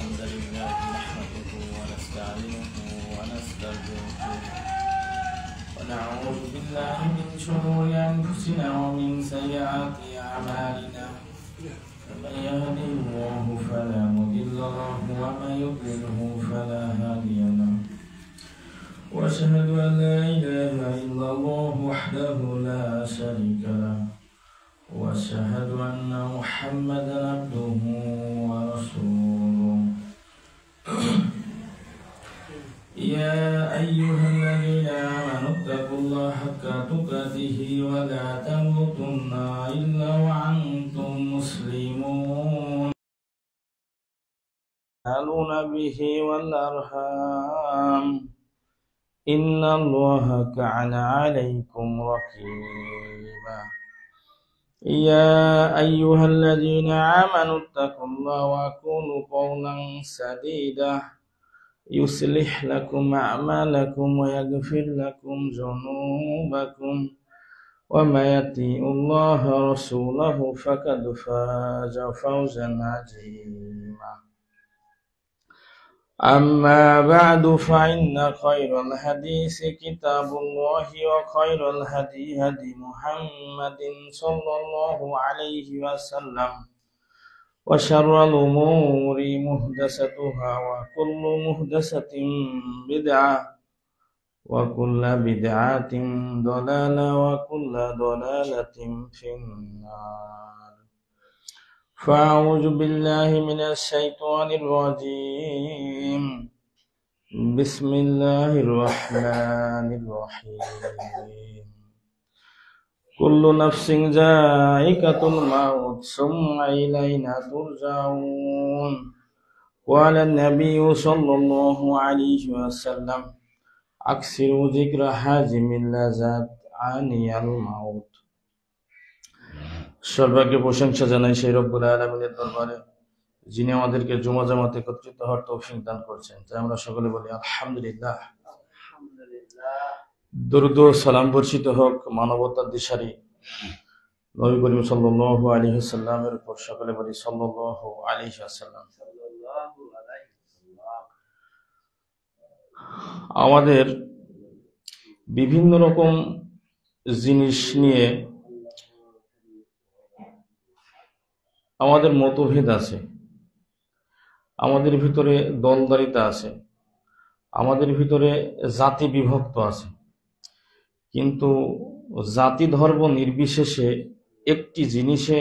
الحمد لله نحمده ونستعينه ونستغفره ونعوذ بالله من شرور أنفسنا ومن سيئات أعمالنا من يهده الله فلا مضل له ومن يضلله فلا هادي له وأشهد أن لا إله إلا الله وحده لا شريك له وأشهد أن محمدا عبده ورسوله يا أيها الذين آمنوا اتقوا الله حق تقاته ولا تموتن إلا وأنتم مسلمون تسألون به والأرحام إن الله كان عليكم رقيبا يا أيها الذين آمنوا اتقوا الله وقولوا قولا سديدا يصلح لكم أعمالكم ويغفر لكم ذنوبكم ومن يطع الله ورسوله فقد فاز فوزا عظيما أما بعد فإن خير الحديث كتاب الله وخير الهدي هدي محمد صلى الله عليه وسلم وشر الأمور محدثاتها وكل محدثة بدعة وكل بدعة ضلالة وكل ضلالة في النار فأعوذ بالله من الشيطان الرجيم بسم الله الرحمن الرحيم كل نفس ذائقة الموت ثم إلينا ترجعون قال النبي صلى الله عليه وسلم أكثروا ذكر حازم اللذات عاني الموت সর্বাগ্রে প্রশংসা জানাই সেই রব্বুল আলামিনের দরবারে যিনি আমাদেরকে জুমা জামাতে একত্রিত হওয়ার তৌফিক দান করেছেন, তাই আমরা সকলে বলি আলহামদুলিল্লাহ। দরুদ ও সালাম বর্ষিত হোক মানবতার দিশারি নবী করিম সাল্লাল্লাহু আলাইহি ওয়াসাল্লামের উপর, সকলে বলি সাল্লাল্লাহু আলাইহি ওয়াসাল্লাম। আমাদের বিভিন্ন রকম জিনিস নিয়ে আমাদের মতভেদ আছে, আমাদের ভিতরে দলদারিতা আছে, আমাদের ভিতরে জাতি বিভক্ত আছে, কিন্তু জাতি ধর্ম নির্বিশেষে একটি জিনিসে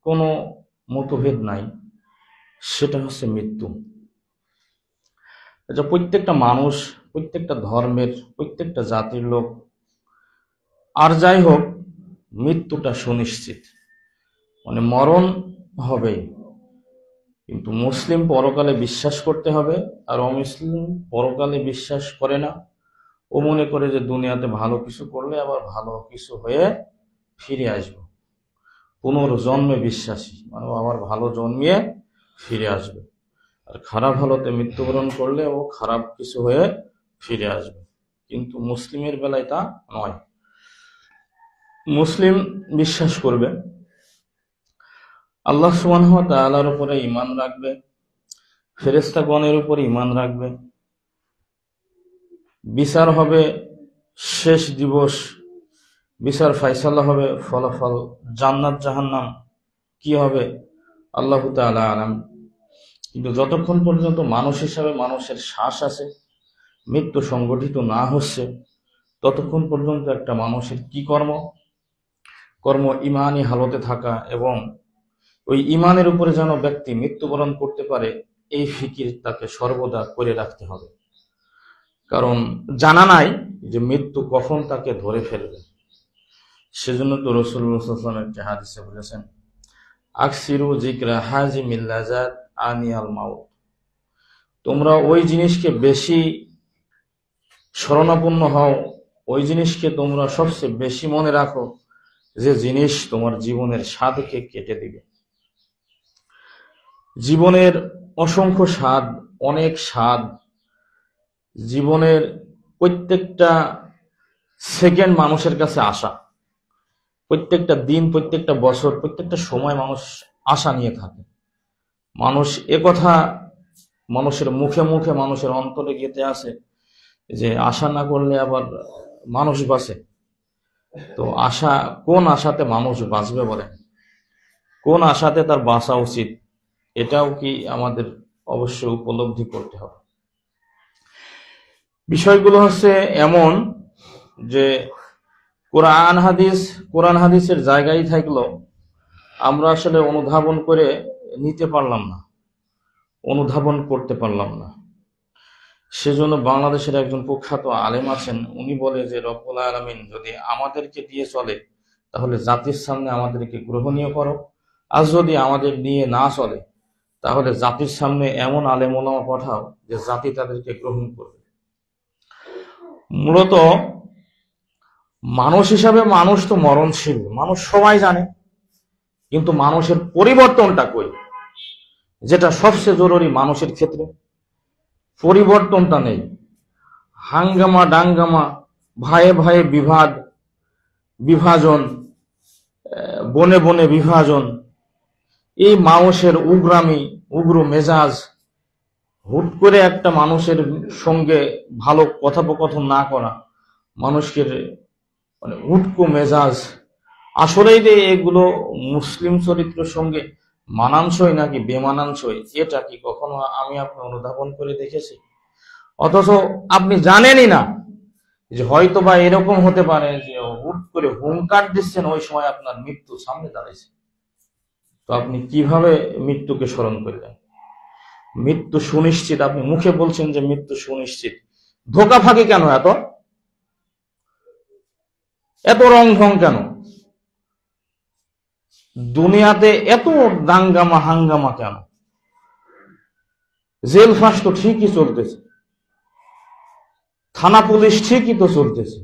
কোনো মতভেদ নাই, সেটা হচ্ছে মৃত্যু। প্রত্যেকটা মানুষ, প্রত্যেকটা ধর্মের, প্রত্যেকটা জাতির লোক আর যাই হোক মৃত্যুটা সুনিশ্চিত, মানে মরণ হবে। কিন্তু মুসলিম পরকালে বিশ্বাস করতে হবে, আর অমুসলিম পরকালে বিশ্বাস করে না। ও মনে করে যে দুনিয়াতে ভালো কিছু করলে আবার ভালো কিছু হয়ে ফিরে আসবে, পুনর্জন্মে বিশ্বাসী, মানে আবার ভালো জন্মিয়ে ফিরে আসবে। আর খারাপ হালতে মৃত্যুবরণ করলে ও খারাপ কিছু হয়ে ফিরে আসবে। কিন্তু মুসলিমের বেলায় তা নয়। মুসলিম বিশ্বাস করবে আল্লাহ সুবহানাহু ওয়া তাআলার উপরে ঈমান রাখবে, ফেরেশতাগণের উপরে ঈমান রাখবে, বিচার হবে, শেষ দিবস, বিচার ফায়সালা হবে, ফলাফল জান্নাত জাহান্নাম কি হবে আল্লাহ তাআলা আলাম। কিন্তু যতক্ষণ পর্যন্ত মানুষ হিসাবে মানুষের শ্বাস আছে, মৃত্যু সংগঠিত না হচ্ছে, ততক্ষণ পর্যন্ত একটা মানুষের কি কর্ম ঈমানি হালতে থাকা এবং ওই ঈমানের উপরে যেন ব্যক্তি মৃত্যুবরণ করতে পারে, এই ফিকির তাকে সর্বদা করে রাখতে হবে। কারণ জানা নাই যে মৃত্যু কখন তাকে ধরে ফেলবে। সেজন্য তো রাসূলুল্লাহ সাল্লাল্লাহু আলাইহি ওয়াসাল্লাম একটি হাদিসে বলেছেন, আকসিরু যিকরা হাজিমিল লাযাত আনিয়াল মাউত। তোমরা ওই জিনিসকে বেশি শরণাপন্ন হও, ওই জিনিসকে তোমরা সবচেয়ে বেশি মনে রাখো যে জিনিস তোমার জীবনের স্বাদকে কেটে দিবে। জীবনের অসংখ্য স্বাদ, অনেক স্বাদ, জীবনের প্রত্যেকটা সেকেন্ড মানুষের কাছে আশা, প্রত্যেকটা দিন, প্রত্যেকটা বছর, প্রত্যেকটা সময় মানুষ আশা নিয়ে থাকে। মানুষ একথা মানুষের মুখে মুখে, মানুষের অন্তরে গেঁথে আছে যে আশা না করলে আবার মানুষ বাঁচে। তো আশা, কোন আশাতে মানুষ বাঁচবে বলেন? কোন আশাতে তার বাঁচা উচিত, এটাও কি আমাদের অবশ্যই উপলব্ধি করতে হবে। বিষয়গুলো হচ্ছে এমন যে কোরআন হাদিসের জায়গায় থাকলো আমরা আসলে অনুধাবন করে নিতে পারলাম না, অনুধাবন করতে পারলাম না। সেজন্য বাংলাদেশের একজন প্রখ্যাত আলেম আছেন, উনি বলে যে রব্বুল আলামিন যদি আমাদেরকে দিয়ে চলে তাহলে জাতির সামনে আমাদেরকে গ্রহণীয় করো, আর যদি আমাদের নিয়ে না চলে তাহলে জাতির সামনে এমন আলেম ওলামা পাঠাও যে জাতি তাদেরকে গ্রহণ করবে। মূলত মানুষ হিসাবে মানুষ তো মরণশীল, মানুষ সবাই জানে, কিন্তু মানুষের পরিবর্তনটা কই, যেটা সবচেয়ে জরুরি মানুষের ক্ষেত্রে, পরিবর্তনটা নেই। হাঙ্গামা ডাঙ্গামা, ভাইয়ে ভাইয়ে বিভাজন, বনে বনে বিভাজন, এই মানুষের উগ্রামি, উগ্র মেজাজ, হুট করে একটা মানুষের সঙ্গে ভালো কথোপকথন না করা, মানুষকে মানে উটকো মেজাজ, আসলেই যে এগুলো মুসলিম চরিত্রের সঙ্গে মানানসই নাকি বেমানানসই, এটা কি কখনো আমি আপনি অনুধাবন করে দেখেছি? অথচ আপনি জানেনই না যে হয়তো বা এরকম হতে পারে যে হুট করে হুঙ্কার দিচ্ছেন, ওই সময় আপনার মৃত্যু সামনে দাঁড়াইছে। তো আপনি কিভাবে মৃত্যুকে স্মরণ করলেন? মৃত্যু সুনিশ্চিত, আপনি মুখে বলছেন যে মৃত্যু সুনিশ্চিত, ধোকা ফাঁকি কেন? এত রং ঢং কেন? দুনিয়াতে এত দাঙ্গামা হাঙ্গামা কেন? জেল ফাঁস তো ঠিকই চলতেছে, থানা পুলিশ ঠিকই তো চলতেছে,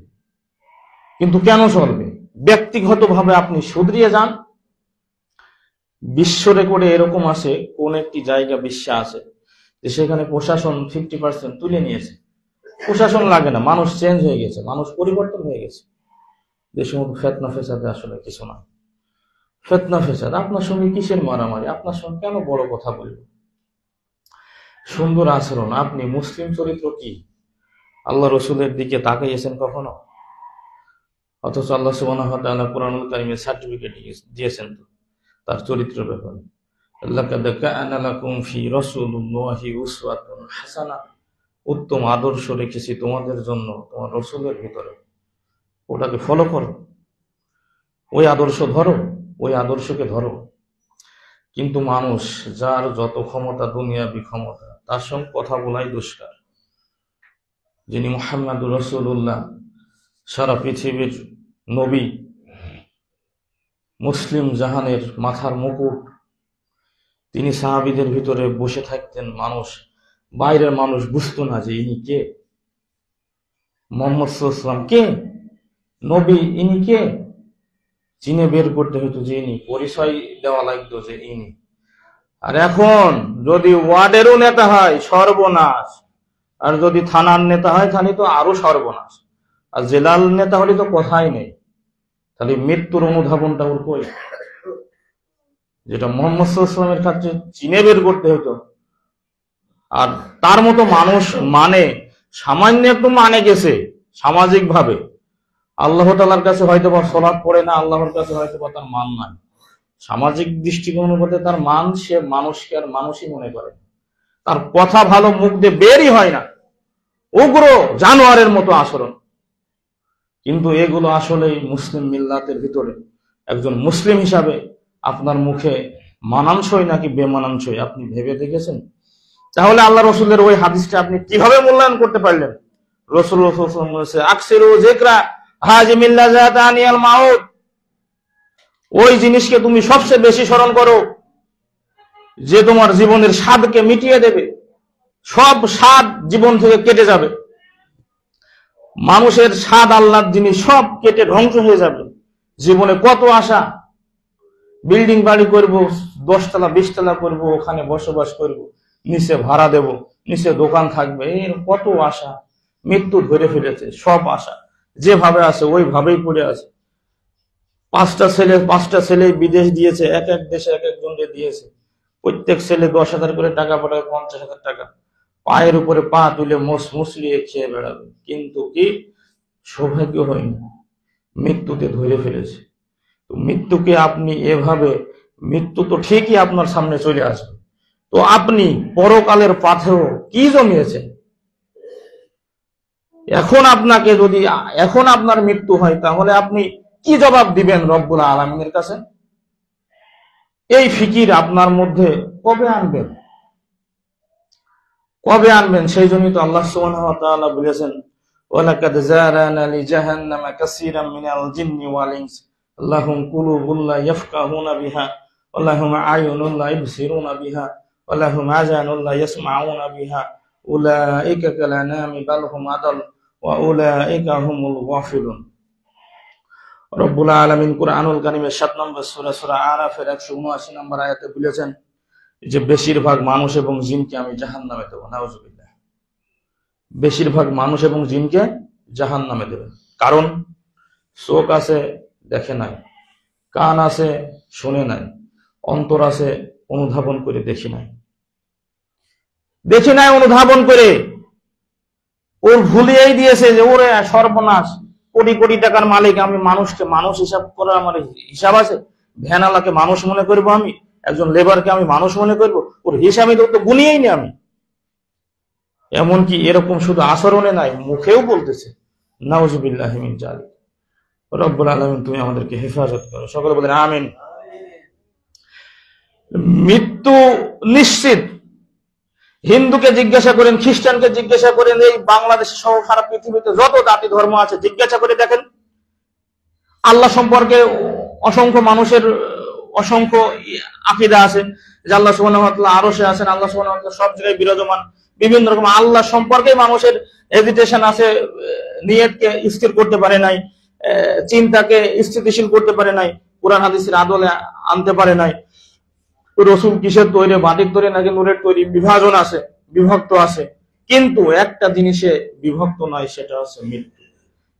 কিন্তু কেন চলবে? ব্যক্তিগতভাবে আপনি শুধরিয়ে যান। বিশ্ব রেকর্ডে এরকম আছে, কোন একটি জায়গা বিশ্বে আছে যে সেখানে প্রশাসন 50% তুলে নিয়েছে, প্রশাসন লাগে না, মানুষ চেঞ্জ হয়ে গেছে, মানুষ পরিবর্তন হয়ে গেছে। যে সমস্ত ফেতনা ফেসাদে আসলে কিছু না। ফেতনা ফেসাদ, আপনার সঙ্গে কিসের মারামারি? আপনার সঙ্গে কেন বড় কথা বলব? সুন্দর আচরণ, আপনি মুসলিম চরিত্র কি আল্লাহ রসুলের দিকে তাকাইয়েছেন কখনো? অথচ আল্লাহ সুবহানাহু ওয়া তাআলা কুরআনুল কারীমে সার্টিফিকেট দিয়েছেন তো তার চরিত্রের ব্যাপারে। লাকাদ কানা লাকুম ফি রাসূলিল্লাহি উসওয়াতুন হাসানাহ, উত্তম আদর্শ রেখেছি তোমাদের জন্য তোমার রসুলের ভিতরে, ওটাকে ফলো করো, ওই আদর্শ ধরো, ওই আদর্শকে ধরো। কিন্তু মানুষ যার যত ক্ষমতা, দুনিয়াবি ক্ষমতা, তার সঙ্গে কথা বলাই দুষ্কার। যিনি মুহাম্মাদুর রাসূলুল্লাহ, সারা পৃথিবীর নবী, মুসলিম জাহানের মাথার মুকুট, তিনি সাহাবীদের ভিতরে বসে থাকতেন, মানুষ, বাইরের মানুষ বুঝতো না যে ইনি কে, মুহাম্মদ সাল্লাল্লাহু আলাইহি ওয়াসাল্লাম কে, নবী ইনি কে, চিনে বের করতে হতো যে ইনি, পরিচয় দেওয়া লাগতো যে ইনি। আর এখন যদি ওয়ার্ডেরও নেতা হয় সর্বনাশ, আর যদি থানার নেতা হয় তাহলে তো আরো সর্বনাশ, আর জেলার নেতা হলে তো কথাই নেই। তাহলে মৃত্যুর অনুধাবনটা ওর কই? যেটা মুহাম্মদ সাল্লাল্লাহু আলাইহি ওয়াসাল্লামের কাছে চিনে বের করতে হতো। আর তার মতো মানুষ মানে সামান্য একটু মানে গেছে সামাজিক ভাবে, আল্লাহ তাআলার কাছে হয়তো বা সালাত পড়ে না, আল্লাহর কাছে হয়তো বা তার মান নাই, সামাজিক দৃষ্টিকোণের মধ্যে তার মান, সে মানুষকে আর মানুষই মনে করে, তার কথা ভালো মুখ দিয়ে বেরই হয় না, উগ্র জানোয়ারের মতো আচরণ। কিন্তু এগুলো আসলেই মুসলিম মিল্লাতের ভিতরে একজন মুসলিম হিসাবে আপনার মুখে মানানসই নাকি বেমানানসই আপনি ভেবে দেখেছেন? তাহলে আল্লাহ রসুলের ওই হাদিসটা আপনি কিভাবে মূল্যায়ন করতে পারলেন? রাসূলুল্লাহ সাল্লাল্লাহু আলাইহি ওয়াসাল্লাম বলেছে, আকসিরু যিকরা হাজিমিল লাযাতানিয়াল মাউত, ওই জিনিসকে তুমি সবচেয়ে বেশি স্মরণ করো যে তোমার জীবনের স্বাদকে মিটিয়ে দেবে, সব স্বাদ জীবন থেকে কেটে যাবে। মানুষের স্বাদ আল্লাহর জিনিস সব কেটে ধ্বংস হয়ে যাবে। জীবনে কত আশা, বিল্ডিং বাড়ি করব, 10 তলা 20 তলা করব, ওখানে বসবাস করব, নিচে ভাড়া দেব, নিচে দোকান থাকবে, এর কত আশা মৃত্যু ধরে ফেলেছে। সব আশা যেভাবে আছে ওইভাবেই পড়ে আছে। 5টা ছেলে বিদেশ দিয়েছে, এক এক দেশে এক একজনকে দিয়েছে, প্রত্যেক ছেলে 10,000 করে টাকা পাঠাবে, 50,000 টাকা, পায়ের উপরে পা তুলে মুসলিয়ে খেয়ে বেড়াবে, কিন্তু কি সৌভাগ্য হয়নি, মৃত্যুতে ধরে ফেলেছে। তো মৃত্যুকে আপনি এভাবে, মৃত্যু তো ঠিকই আপনার সামনে চলে আসবে, তো আপনি পরকালের পাথেও কি জমিয়েছেন? এখন আপনাকে যদি এখন আপনার মৃত্যু হয়, তাহলে আপনি কি জবাব দিবেন রব্বুল আলামিনের কাছে? এই ফিকির আপনার মধ্যে কবে আনবেন? কবে আনবেন? সেই জন্যই তো আল্লাহ সুবহানাহু ওয়া তাআলা বলেছেন, ওয়ালাকাদ যারানা লিজাহান্নামা কাসীরাম মিনাল জিন্নি ওয়াল ইনস লাহুম কুলুবুন লা ইয়াফকাহুনা বিহা ওয়া লাহুম আ'য়ুনুন লা ইবসিরুনা বিহা ওয়া লাহুম আযানুন লা ইয়াসমাউনা বিহা উলাইকা কাল আনামি বাল হুম আদাল ওয়া উলাইকা হুমুল গাফিলুন। রব্বুল আলামিন কুরআনুল কারীমের 7 নম্বর সূরা, সূরা আরাফের 179 নম্বর আয়াতে বলেছেন যে বেশিরভাগ মানুষ এবং জিনকে আমি জাহান্নামে দেব। নাউজুবিল্লাহ। বেশিরভাগ মানুষ এবং জিনকে জাহান্নামে দেব। কারণ চোখ আছে, দেখে নাই, কান আছে, শুনে নাই, অন্তর আছে, অনুধাবন করে দেখি নাই, অনুধাবন করে ওর ভুলিয়েই দিয়েছে যে ওরে সর্বনাশ, কোটি কোটি টাকার মালিক আমি, মানুষকে মানুষ হিসাব করার আমার হিসাব আছে? ভ্যানালাকে মানুষ মনে করবো আমি? একজন লেবারকে আমি মানুষ মনে করবো? ওর হিসাবে তো গুনিয়েই নি আমি। এমনকি এরকম শুধু আচরণে নাই, মুখেও বলতেছে। নাউজুবিল্লাহি মিন যালিক। রব্বুল আলামিন তুমি আমাদেরকে হেফাজত করো, সকলে বলেন আমিন। মৃত্যু নিশ্চিত। হিন্দুকে জিজ্ঞাসা করেন, খ্রিস্টানকে জিজ্ঞাসা করেন, এই বাংলাদেশে সহ সারা পৃথিবীতে যত জাতি ধর্ম আছে জিজ্ঞাসা করে দেখেন, আল্লাহ সম্পর্কে অসংখ্য মানুষের অসংখ্য আকীদা আছে যে আল্লাহ সুবহানাহু ওয়া তাআলা আরশে আছেন, আল্লাহ সুবহানাহু ওয়া তাআলা সব জায়গায় বিরাজমান। বিভিন্ন রকম আল্লাহ সম্পর্কে মানুষের হেজিটেশন আছে, নিয়তকে স্থির করতে পারে নাই, চিন্তাকে স্থিতিশীল করতে পারে নাই, কোরআন হাদিসের আদলে আনতে পারে নাই। রসুল কিসের তৈরি, মাটির তৈরি নাকি নূরের তৈরি, বিভাজন আছে, বিভক্ত আছে, কিন্তু একটা জিনিসে বিভক্ত নয়, সেটা হচ্ছে মৃত্যু।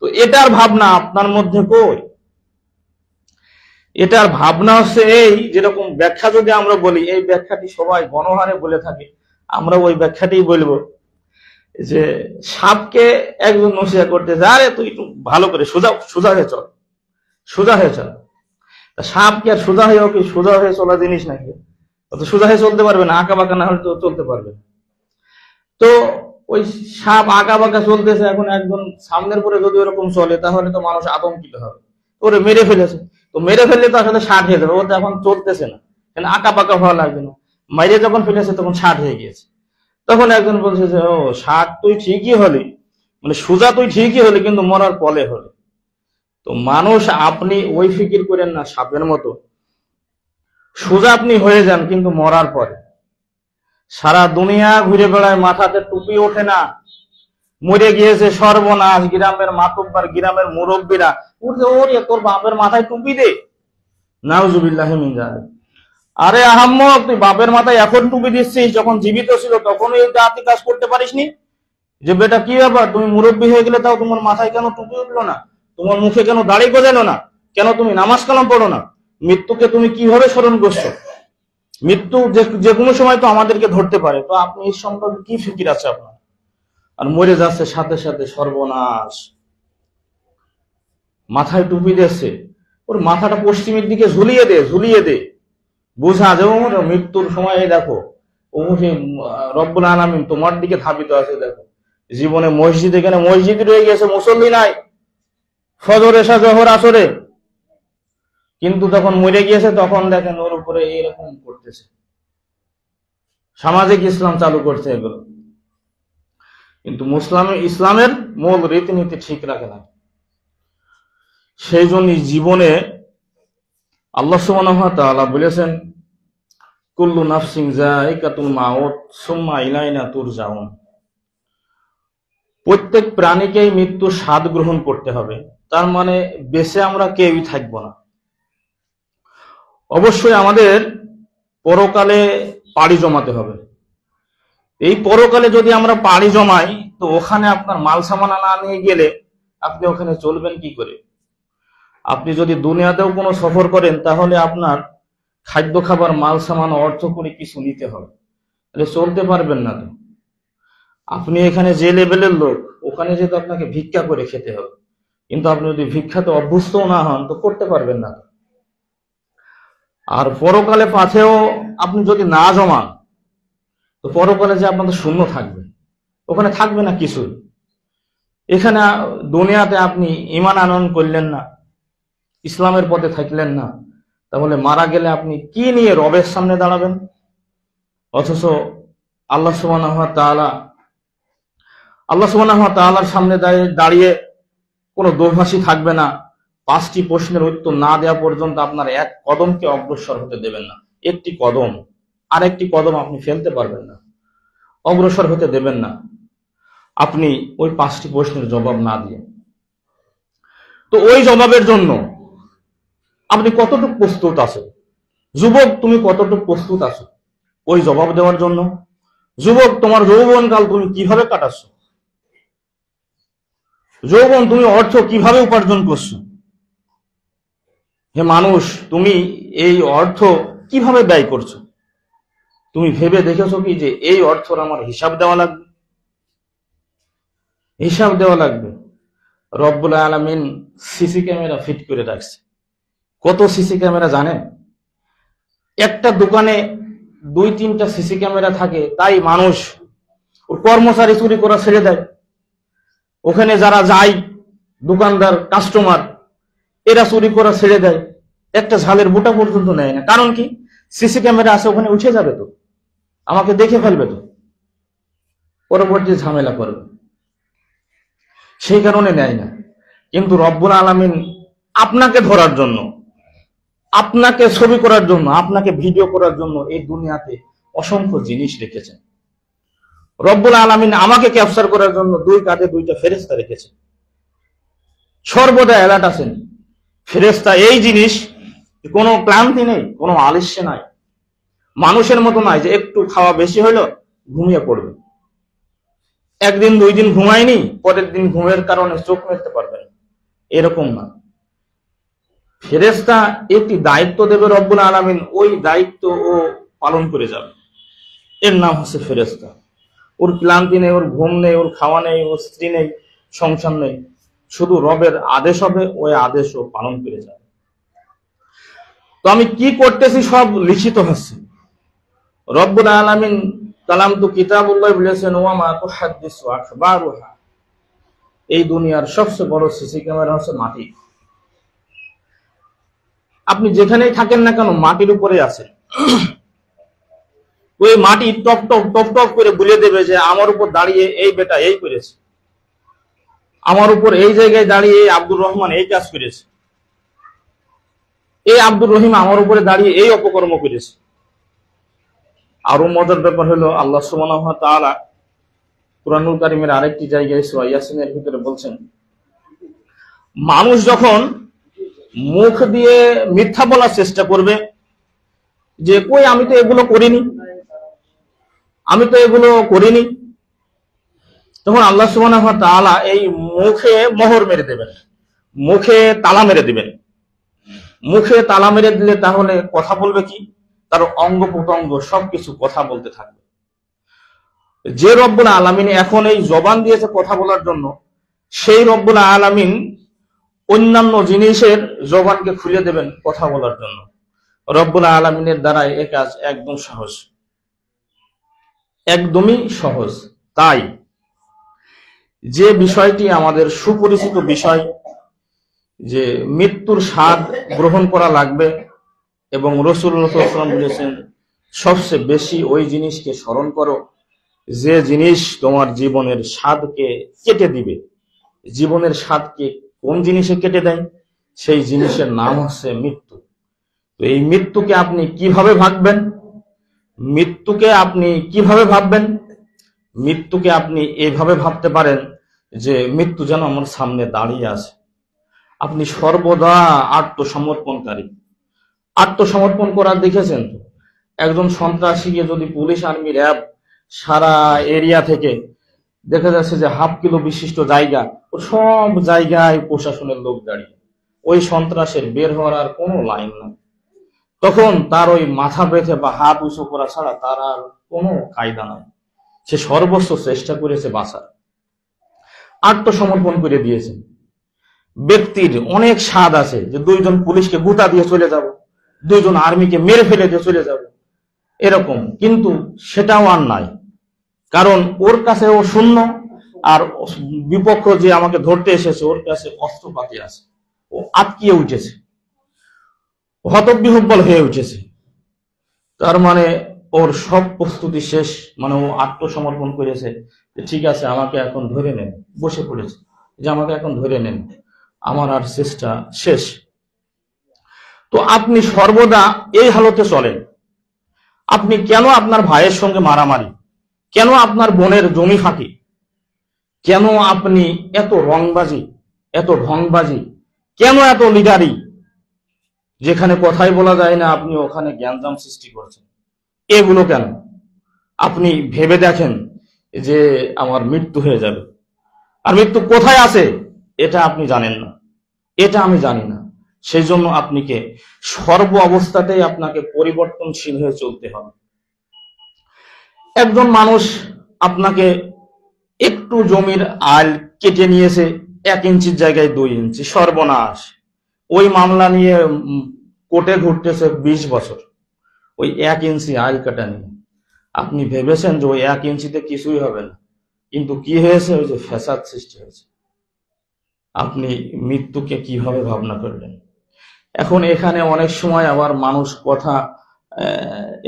তো এটার ভাবনা আপনার মধ্যে কই? এটার ভাবনা হচ্ছে এই, যেরকম ব্যাখ্যা যদি আমরা বলি, এই ব্যাখ্যাটি সবাই গণহারে বলে থাকে, আমরা ওই ব্যাখ্যাটি বলবো যে সাপকে একজন নসিহত করতেছে, আরে তুই একটু ভালো করে সোজা হয়ে চল, সোজা হয়ে চল। সাপ কি আর সোজা হয়ে, কি সোজা হয়ে চলা জিনিস নাকি? তো সোজা হয়ে চলতে পারবে না, আঁকা বাঁকা না হলে তো চলতে পারবে। তো ওই সাপ আঁকা বাঁকা চলতেছে, এখন একজন সামনের পরে যদি ওরকম চলে, তাহলে তো মানুষ আতঙ্কিত হবে, ওরে মেরে ফেলেছে। তো মেরে ফেললে তো আসলে 60 হয়ে যাবে, ও তো এখন চলতেছে না, আঁকা বাঁকা হওয়া লাগবে না, মাইরে যখন ফেলেছে তখন 60 হয়ে গিয়েছে। তখন একজন বলছে যে ও 60 তুই ঠিকই হলি, মানে সোজা তুই ঠিকই হলি, কিন্তু মরার পলে হলে। তো মানুষ আপনি ওই ফিকির করেন না, সাপের মতো সোজা আপনি হয়ে যান, কিন্তু মরার পরে সারা দুনিয়া ঘুরে বেড়ায়, মাথাতে টুপি ওঠে না, মরে গিয়েছে, সর্বনাশ। গ্রামের মাতব্বর, গ্রামের মুরব্বীরা উঠে, ওরে তোর বাপের মাথায় টুপি দে। নাউজুবিল্লাহি মিন যালিক। আরে আহাম্মক, তুই বাপের মাথায় এখন টুপি দিচ্ছিস, যখন জীবিত ছিল তখন এই জাতি কাজ করতে পারিসনি? যে বেটা কি ব্যাপার, তুমি মুরব্বী হয়ে গেলে তাও তোমার মাথায় কেন টুপি উঠলো না? তোমার মুখে কেন দাড়ি গজালো না? কেন তুমি নামাজ কালাম পড়ো না? মৃত্যুকে তুমি কিভাবে স্মরণ করছো? মৃত্যু যে কোনো সময় তো আমাদেরকে ধরতে পারে, তো আপনি এই সম্পর্কে কি ফিকির আছে আপনার? আর মরে যাচ্ছে সাথে সাথে, সর্বনাশ। মাথায় টুপি দিয়েছে, ওর মাথাটা পশ্চিমের দিকে ঝুলিয়ে দে, বুঝা যেমন মৃত্যুর সময় দেখো ও রব্বুল আলামিন তোমার দিকে ধাবিত আছে। দেখো জীবনে মসজিদ, এখানে মসজিদ রয়ে গেছে, মুসল্লি নাই, ফজর এশা জোহর আসরে, কিন্তু তখন মরে গিয়েছে, তখন দেখেন ওর উপরে এইরকম করতেছে, সামাজিক ইসলাম চালু করছে এগুলো। কিন্তু ইসলামের মূল রীতিনীতি ঠিক রাখে না। সেই জন্য জীবনে আল্লাহ সুবহানাহু ওয়া তাআলা বলেছেন, কুল্লু নাফসিন যায়িকাতুল মাউত সুম্মা ইলাইনা তুরজাউন। প্রত্যেক প্রাণীকেই মৃত্যুর স্বাদ গ্রহণ করতে হবে, তার মানে বেঁচে আমরা কেউই থাকবো না। অবশ্যই আমাদের পরকালে পাড়ি জমাতে হবে। এই পরকালে যদি আমরা পাড়ি জমাই, তো ওখানে আপনার মাল সামানা না নিয়ে গেলে আপনি ওখানে চলবেন কি করে? আপনি যদি দুনিয়াতেও কোনো সফর করেন, তাহলে আপনার খাদ্য খাবার মাল সামান অর্থ করে কিছু নিতে হবে, তাহলে চলতে পারবেন না তো। আপনি এখানে যে লেভেলের লোক, ওখানে যেহেতু আপনাকে ভিক্ষা করে খেতে হবে, কিন্তু আপনি যদি ভিক্ষাতে অভ্যস্ত না হন তো করতে পারবেন না। আর পরকালে পাথেও আপনি যদি না জমান তো পরকালে যে আপনাদের শূন্য থাকবে, ওখানে থাকবে না কিছুই। এখানে দুনিয়াতে আপনি ঈমান আনয়ন করলেন না, ইসলামের পথে থাকলেন না, তাহলে মারা গেলে আপনি কি নিয়ে রবের সামনে দাঁড়াবেন? অথচ আল্লাহ সুবহানাহু ওয়া তাআলার সামনে দাঁড়িয়ে কোনো দোভাষী থাকবে না। 5টি প্রশ্নের উত্তর না দেওয়া পর্যন্ত আপনার এক কদমকে অগ্রসর হতে দেবেন না। একটি কদম, আরেকটি কদম আপনি ফেলতে পারবেন না, অগ্রসর হতে দেবেন না, আপনি ওই 5টি প্রশ্নের জবাব না দিয়ে। তো ওই জবাবের জন্য আপনি কতটুকু প্রস্তুত আছেন? যুবক, তুমি কতটুকু প্রস্তুত আছো ওই জবাব দেওয়ার জন্য? যুবক, তোমার যৌবনকাল তুমি কিভাবে কাটাচ্ছ? যৌবন, তুমি অর্থ কিভাবে উপার্জন করছো? হে মানুষ, তুমি এই অর্থ কিভাবে ব্যয় করছো? তুমি ভেবে দেখেছো কি যে এই অর্থর আমার হিসাব দেওয়া লাগবে? হিসাব দেওয়া লাগবে। রব্বুল আলামিন সিসি ক্যামেরা ফিট করে রাখছে। কত সিসি ক্যামেরা জানেন? একটা দোকানে 2-3টা সিসি ক্যামেরা থাকে, তাই মানুষ ওর কর্মচারী চুরি করা ছেড়ে দেয়। ওখানে যারা যায়, দোকানদার, কাস্টমার, এরা চুরি করা ছেড়ে দেয়, একটা ঝালের বুটা পর্যন্ত নেয় না। কারণ কি? সিসি ক্যামেরা আছে, ওখানে উঠে যাবে তো, আমাকে দেখে ফেলবে তো, পরবর্তী ঝামেলা করবে, সেই কারণে নেয় না। কিন্তু রব্বুল আলামিন আপনাকে ধরার জন্য, আপনাকে ছবি করার জন্য, আপনাকে ভিডিও করার জন্য এই দুনিয়াতে অসংখ্য জিনিস রেখেছেন। রব্বুল আলামিন আমাকে ক্যাপচার করার জন্য 2 কাঁধে 2টা ফেরেশতা রেখেছেন। সর্বদা অ্যালার্ট আছেন ফেরেশতা। এই জিনিস কোনো ক্লান্তি নেই, কোনো আলস্য নাই, মানুষের মতো নাই যে একটু খাওয়া বেশি হলো ঘুমিয়ে পড়বে, 1 দিন 2 দিন ঘুমায়নি, পরের দিন ঘুমের কারণে চোখ মেলতে পারবে না, এরকম না। ফেরেশতা একটি দায়িত্ব দেবে রব্বুল আলামিন, ওই দায়িত্ব ও পালন করে যাবে। এর নাম হচ্ছে ফেরেশতা। ওর ক্লান্তি নেই, ওর ঘুম নেই, ওর খাওয়া নেই, ওর স্ত্রী নেই, সংসার নেই, শুধু রবের আদেশ হবে, ওই আদেশ ও পালন করে যাবে। তো আমি কি করতেছি সব লিখিত হচ্ছে। রব্বুল আলামিন কালাম তো কিতাবুল্লাহ বলেছেন, ওয়া মা তুহাদ্দিসু আখবারুহা। এই দুনিয়ার সবচেয়ে বড় সিসি ক্যামেরা হচ্ছে মাটি। আপনি যেখানেই থাকেন না কেন, মাটির উপরে আছে। ওই মাটি টপ টপ টপ টপ করে বলে দেবে যে আমার উপর দাঁড়িয়ে এই বেটা এই করেছে, আমার উপর এই জায়গায় দাঁড়িয়ে এই আব্দুর রহমান এই কাজ করেছে, এই আব্দুর রহিম আমার উপরে দাঁড়িয়ে এই অপকর্ম করেছে। আরো মজার ব্যাপার হলো, আল্লাহ সুবহানাহু ওয়া তাআলা কুরআনুল কারীমের আরেকটি জায়গায় সূরা ইয়াসিনের ভিতরে বলছেন, মানুষ যখন মুখ দিয়ে মিথ্যা বলার চেষ্টা করবে যে কই আমি তো এগুলো করিনি, আমি তো এগুলো করিনি, তখন আল্লাহ সুবহানাহু ওয়া তাআলা এই মুখে মোহর মেরে দেবেন, মুখে তালা মেরে দিবেন। মুখে তালা মেরে দিলে তাহলে কথা বলবে কি? তার অঙ্গ প্রত্যঙ্গ সবকিছু কথা বলতে থাকবে। যে রব্বুল আলামিন এখন এই জবান দিয়েছে কথা বলার জন্য, সেই রব্বুল আলামিন অন্যান্য জিনিসের জবানকে খুলে দেবেন কথা বলার জন্য। রব্বুল আলামিনের দ্বারা এই কাজ একদম সহজ, একদমই সহজ। তাই যে বিষয়টি আমাদের সুপরিচিত বিষয়, যে মৃত্যুর স্বাদ গ্রহণ করা লাগবে, এবং রাসূলুল্লাহ সাল্লাল্লাহু আলাইহি ওয়াসাল্লাম বলেছেন সবচেয়ে বেশি ওই জিনিসকে স্মরণ করো যে জিনিস তোমার জীবনের স্বাদকে কেটে দিবে। জীবনের স্বাদকে কোন জিনিসে কেটে দেয়? সেই জিনিসের নাম হচ্ছে মৃত্যু। তো এই মৃত্যুকে আপনি কিভাবে ভাববেন? মৃত্যুকে আপনি কিভাবে ভাববেন? মৃত্যুকে আপনি এইভাবে ভাবতে পারেন যে মৃত্যু যেন আমার সামনে দাঁড়িয়ে আছে। আপনি সর্বদা আত্মসমর্পণকারী। আত্মসমর্পণ করার দেখেছেন তো, একজন সন্ত্রাসীকে যদি পুলিশ, আর্মি, র্যাব সারা এরিয়া থেকে দেখা যাচ্ছে যে ½ কিলো বিশিষ্ট জায়গা, ও সব জায়গায় প্রশাসনের লোক দাঁড়িয়ে, ওই সন্ত্রাসের বের হওয়ার আর কোনো লাইন নাই। তখন তার ওই মাথা বেঁধে বা হাত উঁচু করা ছাড়া তার আর কোনো কায়দা নাই। সে সর্বস্ব চেষ্টা করেছে বাঁচার, আত্মসমর্পণ করে দিয়েছে। ব্যক্তির অনেক স্বাদ আছে যে দুইজন পুলিশকে গুতা দিয়ে চলে যাব, দুইজন আর্মিকে মেরে ফেলে দিয়ে চলে যাব, এরকম, কিন্তু সেটাও আর নাই। কারণ ওর কাছে ও শূন্য, আর বিপক্ষ যে আমাকে ধরতে এসেছে ওর কাছে অস্ত্রপাতি আছে। ও আটকিয়ে উঠেছে, হতবিহ্বল হয়ে উঠেছে। তার মানে ওর সব প্রস্তুতি শেষ, মানে ও আত্মসমর্পণ করেছে যে ঠিক আছে আমাকে এখন ধরে নেন, বসে পড়েছে যে আমাকে এখন ধরে নেন, আমার আর চেষ্টা শেষ। তো আপনি সর্বদা এই হালতে চলেন। আপনি কেন আপনার ভাইয়ের সঙ্গে মারামারি, কেন আপনার বোনের জমি ফাঁকি, কেন আপনি এত রংবাজি, এত ঢংবাজি, কেন এত লিডারি, যেখানে কথাই বলা যায় না আপনি ওখানে জ্ঞানজাম সৃষ্টি করছেন, এগুলো কেন? আপনি ভেবে দেখেন যে আমার মৃত্যু হয়ে যাবে, আর মৃত্যু কোথায় আছে এটা আপনি জানেন না, এটা আমি জানি না। সেই জন্য আপনাকে সর্ব অবস্থাতেই আপনাকে পরিবর্তনশীল হয়ে চলতে হবে। একজন মানুষ আপনাকে একটু জমির আল কেটে নিয়েছে 1 ইঞ্চির জায়গায় 2 ইঞ্চি, সর্বনাশ। ওই মামলা নিয়ে কোর্টে ঘুরতেছে 20 বছর, ওই 1 ইঞ্চি আল কাটা নিয়ে। আপনি ভেবেছেন যে ওই 1 ইঞ্চিতে কিছুই হবে না, কিন্তু কি হয়েছে, ওই যে ফ্যাসাদ সৃষ্টি হয়েছে। আপনি মৃত্যুকে কিভাবে ভাবনা করলেন? এখন এখানে অনেক সময় আবার মানুষ কথা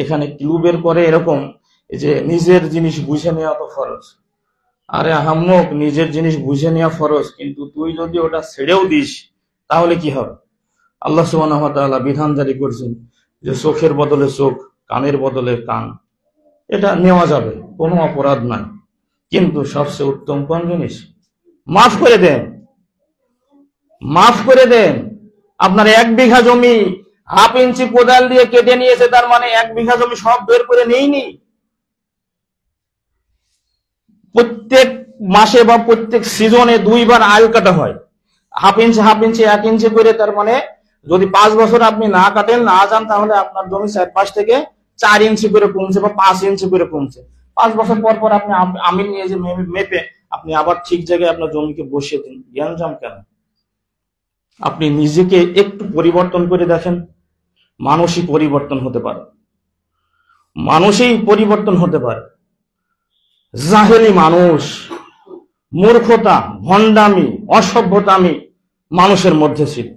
এখানে ক্লু বের করে এরকম যে নিজের জিনিস বুঝে নেওয়া তো ফরজ। আরে আহাম্মক, নিজের জিনিস বুঝে নেওয়া ফরজ, কিন্তু তুই যদি ওটা ছেড়েও দিস তাহলে কি হবে? আল্লাহ সুবহানাহু ওয়া তাআলা বিধান জারি করেছেন যে চোখের বদলে চোখ, কানের বদলে কান, এটা নেওয়া যাবে, কোনো অপরাধ নাই। কিন্তু সবচেয়ে উত্তম কোন জিনিস? মাফ করে দেন, মাফ করে দেন। আপনার 1 বিঘা জমি 1/2 ইঞ্চি কোদাল দিয়ে কেটে নিয়েছে, তার মানে 1 বিঘা জমি সব বের করে নেইনি। প্রত্যেক মাসে বা প্রত্যেক সিজনে 2 বার আল কাটা হয়, 1/2 ইঞ্চি 1 ইঞ্চি করে। তার মানে যদি 5 বছর আপনি না কাটেন, না যান, তাহলে আপনার জমি 4 থেকে 4 ইঞ্চি করে কমছে বা 5 ইঞ্চি করে কমছে। 5 বছর পর পর আপনি আমিন নিয়ে যে মেপে আপনি আবার ঠিক জায়গায় আপনার জমিকে বসিয়ে দিন। জ্ঞানজাম কেন? আপনি নিজেকে একটু পরিবর্তন করে দেখেন, মানুষই পরিবর্তন হতে পারে, মানুষই পরিবর্তন হতে পারে। জাহেলি মানুষ, মূর্খতা, ভণ্ডামি, অসভ্যতামি মানুষের মধ্যে ছিল।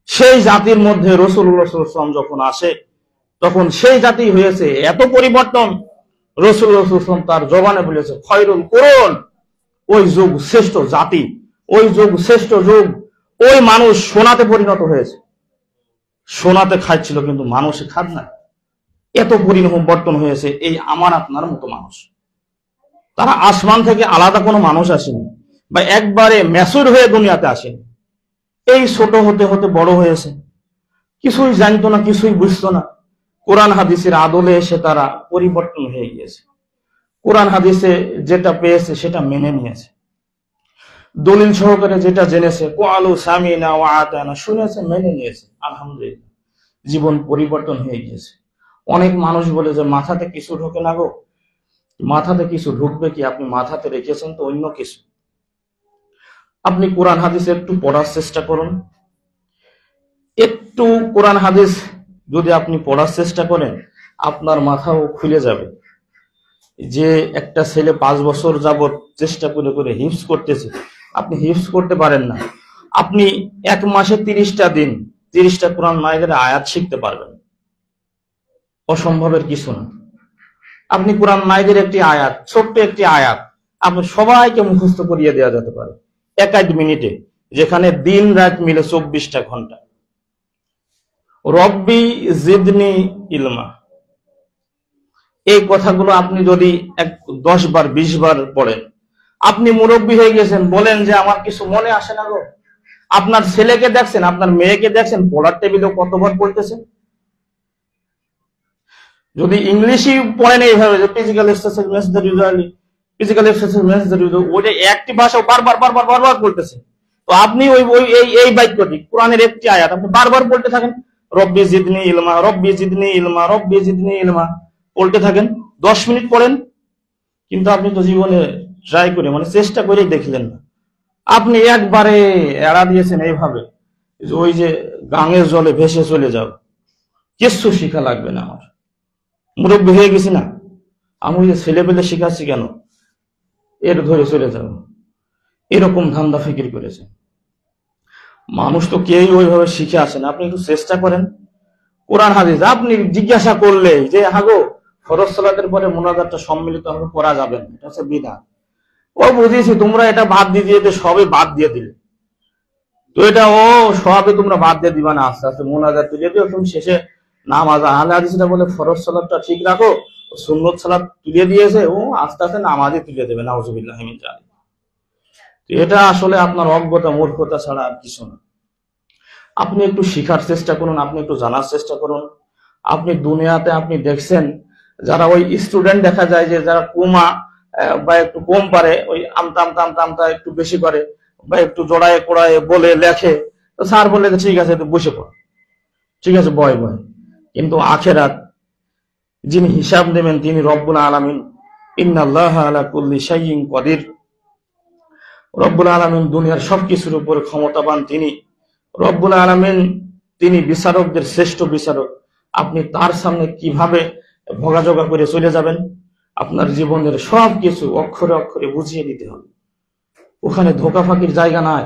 সেই জাতির মধ্যে রাসূলুল্লাহ সাল্লাল্লাহু আলাইহি ওয়াসাল্লাম যখন আসে, তখন সেই জাতি হয়েছে এত পরিবর্তন। রাসূলুল্লাহ সাল্লাল্লাহু আলাইহি ওয়াসাল্লাম তার জবানে বলেছে খয়রুল কুরুন, ওই যুগ শ্রেষ্ঠ জাতি, ওই যুগ শ্রেষ্ঠ যুগ। ওই মানুষ সোনাতে পরিণত হয়েছে, সোনাতে খাচ্ছিল কিন্তু মানুষে খাদ না। এত পরিবর্তন হয়েছে এই আমার আপনার মতো মানুষ। তারা আসমান থেকে আলাদা কোনো মানুষ আসেনি, বা একবারে ম্যাচুর হয়ে দুনিয়াতে আসেনি। এই ছোট হতে হতে বড় হয়েছে, কিছুই জানতো না, কিছুই বুঝতো না। কোরআন হাদিসের আদলে এসে তারা পরিবর্তন হয়ে গিয়েছে। কোরআন হাদিসে যেটা পেয়েছে সেটা মেনে নিয়েছে, দলিল সহকারে যেটা জেনেছে, ক্বালু সামিনা ওয়া আতানা, শুনেছে, মেনে নিয়েছে, আলহামদুলিল্লাহ, জীবন পরিবর্তন হয়ে গিয়েছে। অনেক মানুষ বলে যে মাথাতে কিছু ঢোকে না গো। মাথাতে কিছু ঢুকবে কি? আপনি মাথাতে রেখেছেন তো অন্য কিছু। আপনি কোরআন হাদিস একটু পড়ার চেষ্টা করুন, একটু কোরআন হাদিস যদি আপনি পড়ার চেষ্টা করেন, আপনার মাথাও খুলে যাবে। যে একটা ছেলে 5 বছর যাবত চেষ্টা করে করে হিফজ করতেছে, আপনি হিফজ করতে পারেন না। আপনি 1 মাসে 30টা দিন 30টা কোরআন মায়েদের আয়াত শিখতে পারবেন, অসম্ভবের কিছু না। আপনি কোরআন মায়েদের একটি আয়াত, ছোট্ট একটি আয়াত, আপনি সবাইকে মুখস্থ করিয়ে দেওয়া যেতে পারে 1 মিনিটে, যেখানে দিন রাত মিলে 24টা ঘন্টা। রব্বি জিদনি ইলমা, এই কথাগুলো আপনি যদি 10 বার 20 বার পড়েন, আপনি মুরব্বী হয়ে গেছেন। বলেন যে আমার কিছু মনে আসে না গো। আপনার ছেলেকে দেখছেন, আপনার মেয়েকে দেখছেন, পড়ার টেবিলে কতবার পড়তেছে। যদি ইংলিশই পড়েন এইভাবে যে physical exercise makes the result, physical exercise makes the result, ওইটা একটি ভাষা বারবার বারবার বারবার বলতেছে। তো আপনি ওই এই বাক্যটি, কোরআনের একটি আয়াত আপনি বারবার বলতে থাকেন, রব্বি জিদনি ইলমা, রব্বি জিদনি ইলমা, রব্বি জিদনি ইলমা বলতে থাকেন, 10 মিনিট পড়েন। কিন্তু আপনি তো জীবনে ট্রাই করে মানে চেষ্টা করেই দেখলেন না, আপনি একবারে এড়া দিয়েছেন এইভাবে যে ওই যে গাঙের জলে ভেসে চলে যাও, কিছু শিখা লাগবে না, আমার মুরব্বী হয়ে গেছি না, আমি ওই যে ছেলে পেলে শিখাচ্ছি কেন, এর ধরে চলে যাও, এরকম ধান্দা ফিকির করেছে। মানুষ তো কেউই ওইভাবে শিখে আসে না। আপনি একটু চেষ্টা করেন, কোরআন হাদিস আপনি জিজ্ঞাসা করলে যে হাগো ফরজ সালাতের পরে মোনাজাতটা সম্মিলিত ভাবে করা যাবে না, এটা হচ্ছে বিদআত। ও বুঝিয়েছি তোমরা এটা বাদ দিয়ে দিয়ে সবে বাদ দিয়ে দিলে, তো এটা ও সবে তোমরা বাদ দিয়ে দিবা না, আস্তে আস্তে মোনাজাত তুলে দিও, তুমি শেষে নামাজ আহলে হাদিসরা বলে ফরজ সালাতটা ঠিক রাখো, সুন্নত সালাত তুলে দিয়েছে, ও আস্তে আস্তে নামাজে তুলে দেবে, নাউজুবিল্লাহি মিন যালিক। এটা আসলে আপনার অজ্ঞতা মূর্খতা ছাড়া আর কিছু না। আপনি একটু শিখার চেষ্টা করুন, আপনি একটু জানার চেষ্টা করুন। আপনি দুনিয়াতে আপনি দেখছেন যারা ওই স্টুডেন্ট দেখা যায় যে যারা কুমা বা একটু কম পারে, ওই আমতা আমতা আমতা আমতা একটু বেশি করে বা একটু জড়ায় কোড়ায় বলে লেখে, তো স্যার বলে ঠিক আছে তো বসে পড়, ঠিক আছে বয় বয়। কিন্তু আখেরাত যিনি হিসাব নেবেন তিনি রব্বুল আলামিন, ইন্নাল্লাহা আলা কুল্লি শাইইন কাদির। রব্বুল আলামিন দুনিয়ার সবকিছুর উপর ক্ষমতাবান তিনি। রব্বুল আলামিন তিনি বিচারকদের শ্রেষ্ঠ বিচারক। আপনি তার সামনে কিভাবে ভোগাজোগা করে চলে যাবেন? আপনার জীবনের সবকিছু অক্ষরে অক্ষরে বুঝিয়ে দিতে হবে। ওখানে ধোকা ফাঁকির জায়গা নাই।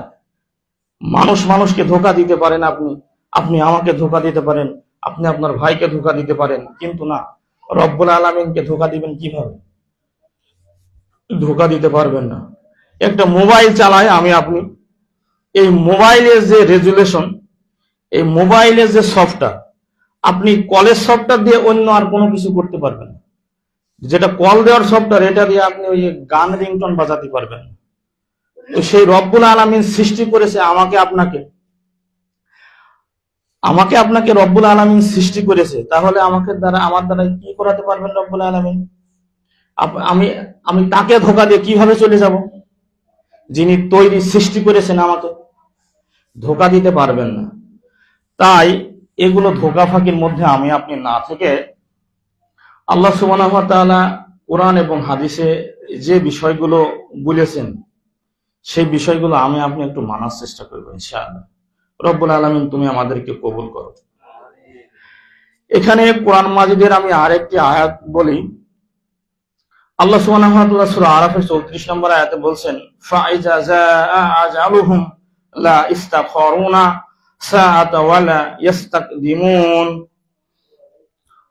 মানুষ মানুষকে ধোকা দিতে পারেন, আপনি আপনি আমাকে ধোকা দিতে পারেন, আপনি আপনার ভাইকে ধোকা দিতে পারেন, কিন্তু না, রব্বুল আলামিনকে ধোকা দিবেন কিভাবে? ধোকা দিতে পারবেন না। একটা মোবাইল চালায় আমি আপনি, এই মোবাইলের যে রেজুলেশন, এই মোবাইলের যে সফটওয়্যার, আপনি কলের সফটওয়্যার দিয়ে অন্য আর কোনো কিছু করতে পারবেন না। যেটা কল দেওয়ার সফটওয়্যার, এটা দিয়ে আপনি ওই গান রিংটোন বাজাতে পারবেন। তো সেই রব্বুল আলামিন সৃষ্টি করেছে আমাকে আপনাকে, আমাকে আপনাকে রব্বুল আলামিন সৃষ্টি করেছে, তাহলে আমাকে দ্বারা আমার দ্বারা কি করাতে পারবেন রব্বুল আলামিন? আমি আমি তাকে ধোকা দিয়ে কিভাবে চলে যাব? যিনি তৈরি সৃষ্টি করেছেন আমাকে, ধোকা দিতে পারবেন না। তাই এগুলো ধোকা ফাঁকির মধ্যে আমি আপনি না থেকে আল্লাহ সুবহানাহু ওয়া তাআলা কোরআন এবং হাদিসে যে বিষয়গুলো বলেছেন সেই বিষয়গুলো আমি আপনি একটু মানার চেষ্টা করব ইনশাআল্লাহ। রব্বুল আলামিন তুমি আমাদেরকে কবুল করো। এখানে কোরআন মাজিদের আমি আরেকটি আয়াত বলি। আল্লাহ সুবহানাহু ওয়া তাআলা সূরা আরাফের 34 নম্বর আয়াতে বলছেন, ফাইজা জাআ আজালুহুম লা ইস্তাখরুনা সাআতা ওয়া লা ইস্তাকদিমুন।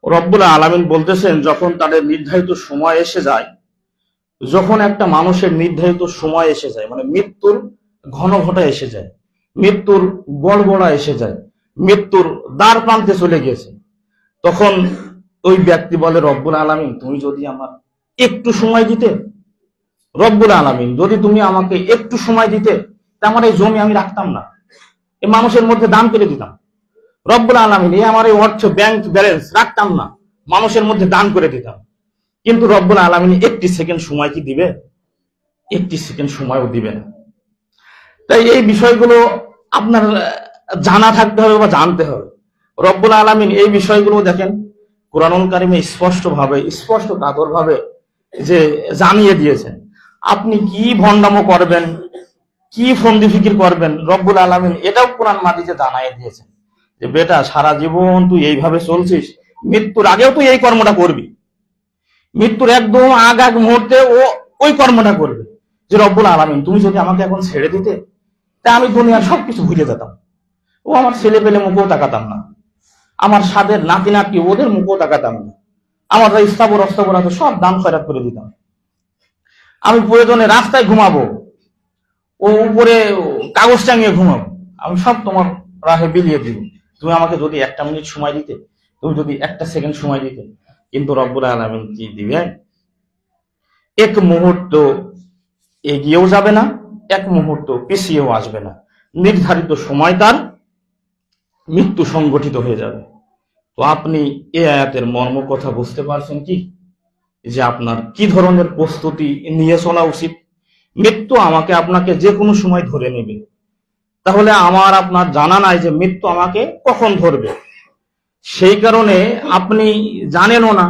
রব্বুল আলামিন বলতেছেন, যখন তাদের নির্ধারিত সময় এসে যায়, যখন একটা মানুষের নির্ধারিত সময় এসে যায়, মানে মৃত্যুর ঘন ঘটা এসে যায়, মৃত্যুর গড়গড়া এসে যায়, মৃত্যুর দ্বার প্রান্তে চলে গেছে, তখন ওই ব্যক্তি বলে, রব্বুল আলামিন তুমি যদি আমার একটু সময় দিতে, রব্বুল আলামিন যদি তুমি আমাকে একটু সময় দিতে, আমার এই জমি আমি রাখতাম না, এই মানুষের মধ্যে দান করে দিতাম। রব্বুল আলামিন এই আমার এই অর্থ ব্যাংক ব্যালেন্স রাখতাম না, মানুষের মধ্যে দান করে দিতাম। কিন্তু রব্বুল আলামিন একটি সেকেন্ড সময় কি দিবে? একটি সেকেন্ড সময়ও দিবে না। তাই এই বিষয়গুলো আপনার জানা থাকতে হবে বা জানতে হবে। রব্বুল আলামিন এই বিষয়গুলো দেখেন কুরআনুল কারীমে স্পষ্ট কাতর ভাবে যে জানিয়ে দিয়েছেন। আপনি কি ভণ্ডামো করবেন, কি ফন্দি ফিকির করবেন, রব্বুল আলামিন এটাও কোরআন মাজিদে জানাই দিয়েছেন যে বেটা সারা জীবন তুই এইভাবে চলছিস, মৃত্যুর আগেও তুই এই কর্মটা করবি, মৃত্যুর একদম আগ মুহূর্তে ও ওই কর্মটা করবে। যে রব্বুল আলামিন তুমি যদি আমাকে এখন ছেড়ে দিতে, তা আমি দুনিয়ার সবকিছু ভুলে যেতাম, ও আমার ছেলে পেলে মুখেও তাকাতাম না, আমার সাদের নাতি নাতি ওদের মুখেও তাকাতাম না, আমার যা স্থাবর অস্থাবর আছে সব দান খয়রাত করে দিতাম, আমি প্রয়োজনে রাস্তায় ঘুমাবো, ও উপরে কাগজ টাঙিয়ে ঘুমাবো, আমি সব তোমার রাহে বিলিয়ে দিব, তুমি আমাকে যদি একটা মিনিট সময় দিতে, তুমি যদি একটা সেকেন্ড সময় দিতে। কিন্তু রব্বুল আলামিন কি দিবেন? এক মুহূর্ত এগিয়েও যাবে না, এক মুহূর্ত পিছিয়েও আসবে না, নির্ধারিত সময় তার মৃত্যু সংগঠিত হয়ে যাবে। তো আপনি এই আয়াতের মর্ম কথা বুঝতে পারছেন কি, যে আপনার কি ধরনের প্রস্তুতি নিয়ে চলা উচিত? মৃত্যু আমাকে আপনাকে যে কোনো সময় ধরে নেবে, তাহলে আমার আপনার জানা নাই যে মৃত্যু আমাকে কখন ধরবে। সেই কারণে আপনি জানেনও না,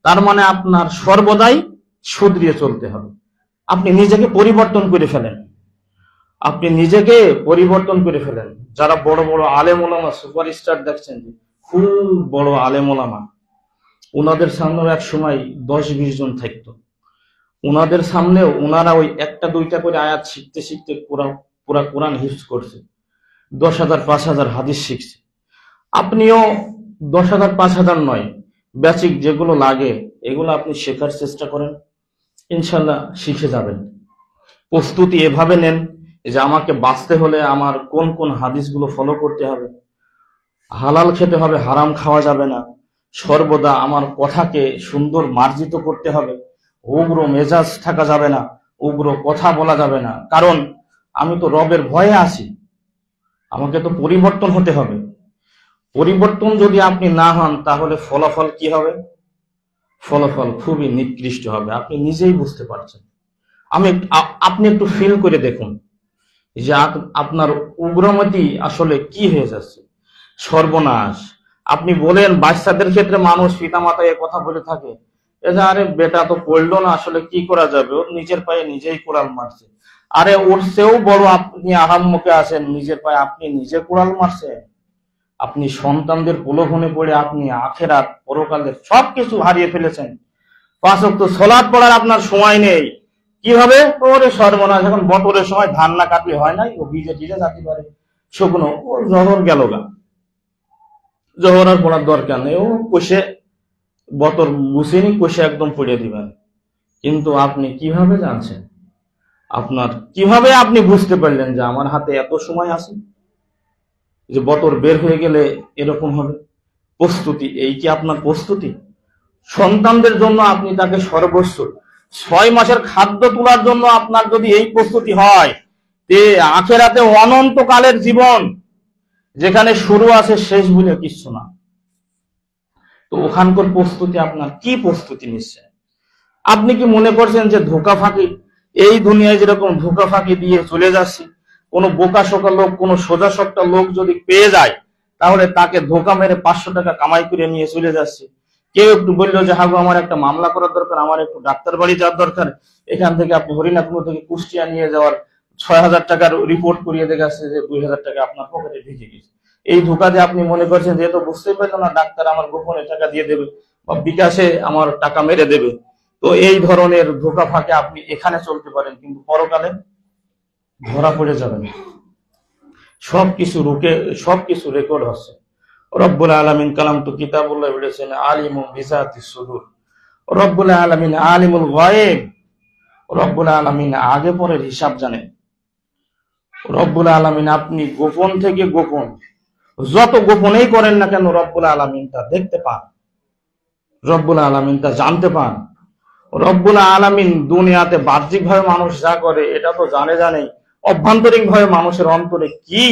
তার মানে আপনার সর্বদাই শুধরিয়ে চলতে হবে। আপনি নিজেকে পরিবর্তন করে ফেলেন, আপনি নিজেকে পরিবর্তন করে ফেলেন। যারা বড় বড় আলেম ওলামা সুপারস্টার দেখছেন, খুব বড় আলেম ওলামা, ওনাদের সামনেও এক সময় 10-20 জন থাকতো। ওনাদের সামনেও ওনারা ওই একটা দুইটা করে আয়াত শিখতে শিখতে পুরা কোরআন হিফজ করছে, 10,000 5,000 হাদিস শিখছে। আপনিও 10,000 5,000 নয়, বেসিক যেগুলো লাগে এগুলো আপনি শেখার চেষ্টা করেন, ইনশাল্লাহ শিখে যাবেন। প্রস্তুতি এভাবে নেন যে আমাকে বাঁচতে হলে আমার কোন কোন হাদিসগুলো ফলো করতে হবে, হালাল খেতে হবে, হারাম খাওয়া যাবে না, সর্বদা আমার কথাকে সুন্দর মার্জিত করতে হবে, উগ্র মেজাজ থাকা যাবে না, উগ্র কথা বলা যাবে না, কারণ আমি তো রবের ভয়ে আছি, আমাকে তো পরিবর্তন হতে হবে। পরিবর্তন যদি আপনি না হন তাহলে ফলাফল কি হবে? ফলাফল খুবই নিকৃষ্ট হবে, আপনি নিজেই বুঝতে পারছেন। আপনি একটু ফিল করে দেখুন যে আপনার উগ্রমতি আসলে কি হয়ে যাচ্ছে, সর্বনাশ। আপনি বলেন বাচ্চাদের ক্ষেত্রে মানুষ পিতা মাতা এ কথা বলে থাকে, আরে বেটা তো পড়লো না, আসলে কি করা যাবে, ওর নিজের পায়ে নিজেই কোড়াল মারছে। আরে ওর চেয়েও বড় আপনি আহাম্মকে আছেন, নিজের পায়ে আপনি নিজে কোড়াল মারছেন। আপনি সন্তানদের প্রলোভনে পড়ে আপনি আখেরাত পরকালের সবকিছু হারিয়ে ফেলেছেন। 5 ওয়াক্ত সালাত পড়ার আপনার সময় নেই। কিভাবে? ওরে সর্বনাশ, এখন বটরের সময় ধান না কাটলে হয় নাই, ও ভিজে ভিজে যাতে পারে শুকনো, ও জহর গেল গা, জহর আর পড়ার দরকার নেই, ও কষে বতর বুঝেনি, কষে একদম পড়িয়ে দিবেন। কিন্তু আপনি কিভাবে জানছেন? কিভাবে আপনি বুঝতে পারলেন যে আমার হাতে এত সময় আছে, যে বতর বের হয়ে গেলে এরকম হবে? প্রস্তুতি, এই কি আপনার প্রস্তুতি? সন্তানদের জন্য আপনি তাকে সর্বস্ব, 6 মাসের খাদ্য তোলার জন্য আপনার যদি এই প্রস্তুতি হয়, তে আখেরাতে অনন্তকালের জীবন, যেখানে শুরু আছে শেষ বলে কিছু না। তো ওখানকার প্রস্তুতি আপনার কি প্রস্তুতি নিচ্ছে? আপনি কি মনে করছেন যে ধোকা ফাঁকি, এই দুনিয়ায় যেরকম ধোকা ফাঁকি দিয়ে চলে যাচ্ছি, কোনো বোকা শোকা লোক, কোনো সোজা সপ্টা লোক যদি পেয়ে যায়, তাহলে তাকে ধোকা মেরে 500 টাকা কামাই করে নিয়ে চলে যাচ্ছে। কেউ একটু বললো যে হাগো আমার একটা মামলা করার দরকার, আমার একটু ডাক্তার বাড়ি যাওয়ার দরকার, এখান থেকে আপনি হরিনাথপুর থেকে কুষ্টিয়া নিয়ে যাওয়ার 6,000 টাকার রিপোর্ট করিয়ে দেখাচ্ছে যে 2,000 টাকা আপনার পকেটে ঢুকে গেছে। এই ধোকা দিয়ে আপনি মনে করছেন যে তো বুঝতেই পারলো না, ডাক্তার আমার গোপনে টাকা দিয়ে দেবে বা বিকাশে আমার টাকা মেরে দেবে। তো এই ধরনের ধোকা ফাঁকে আপনি এখানে চলতে পারেন, কিন্তু পরকালে ধরা পড়ে যাবেন। সবকিছু রেকর্ড হচ্ছে। রব্বুল আলামিন কালাম তো কিতাবুল্লাহ বলেছেন আলিমুল বিজাতিস সুদূর, রব্বুল আলামিন আলিমুল গায়ব, রব্বুল আলামিন আগে পরের হিসাব জানেন। রব্বুল আলামিন আপনি গোপন থেকে গোপন যত গোপনেই করেন না কেন, রব্বুল আলামিন তা দেখতে পান, রব্বুল আলামিন তা জানতে পান। রব্বুল আলামিন দুনিয়াতে বাহ্যিক ভাবে মানুষ যা করে এটা তো জানেই, অভ্যন্তরিক ভাবে মানুষের অন্তরে কি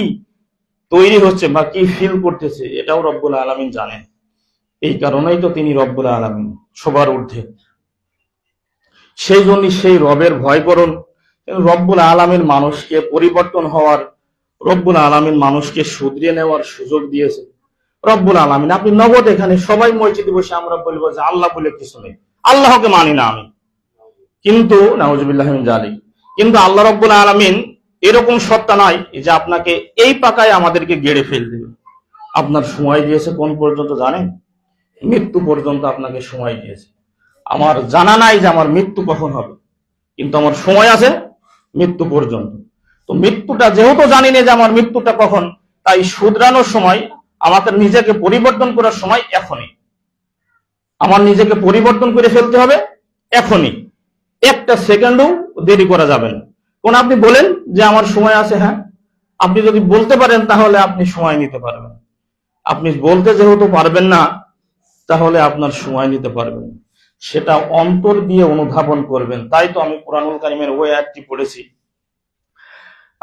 তৈরি হচ্ছে বা কি ফিল করতেছে এটাও রব্বুল আলামিন জানেন। এই কারণেই তো তিনি রব্বুল আলামিন, সবার ঊর্ধ্বে। সেই জন্য সেই রবের ভয় করুন। রব্বুল আলামিন মানুষকে পরিবর্তন হওয়ার, রব্বুল আলামিন মানুষকে শুধরিয়ে নেওয়ার সুযোগ দিয়েছে। রব্বুল আলামিন, আপনি নগদ এখানে সবাই মসজিদে বসে আমরা বলবো যে আল্লাহ বলে কিছু নেই, আল্লাহকে মানি না আমি, কিন্তু নাউজুবিল্লাহ মিন যালিক, কিন্তু আল্লাহ রব্বুল আলামিন এরকম সত্তা নাই যে আপনাকে এই পাকায় আমাদেরকে গেড়ে ফেল দেবে। আপনার সময় দিয়েছে কোন পর্যন্ত জানেন? মৃত্যু পর্যন্ত আপনাকে সময় দিয়েছে। আমার জানা নাই যে আমার মৃত্যু কখন হবে, কিন্তু আমার সময় আছে মৃত্যু পর্যন্ত। তো মৃত্যুটা যেহেতু জানি না যে আমার মৃত্যুটা কখন, তাই শুধরানোর সময়, আমাকে নিজেকে পরিবর্তন করার সময় এখনই। আমার নিজেকে পরিবর্তন করে ফেলতে হবে এখনই, একটা সেকেন্ডও দেরি করা যাবে না। কোন আপনি বলেন যে আমার সময় আছে, হ্যাঁ, আপনি যদি বলতে পারেন তাহলে আপনি সময় নিতে পারবেন। আপনি বলতে যেহেতু পারবেন না, তাহলে আপনার সময় নিতে পারবেন, সেটা অন্তর দিয়ে অনুধাবন করবেন। তাই তো আমি কুরআনুল কারীমের ওই আয়াতটি পড়েছি।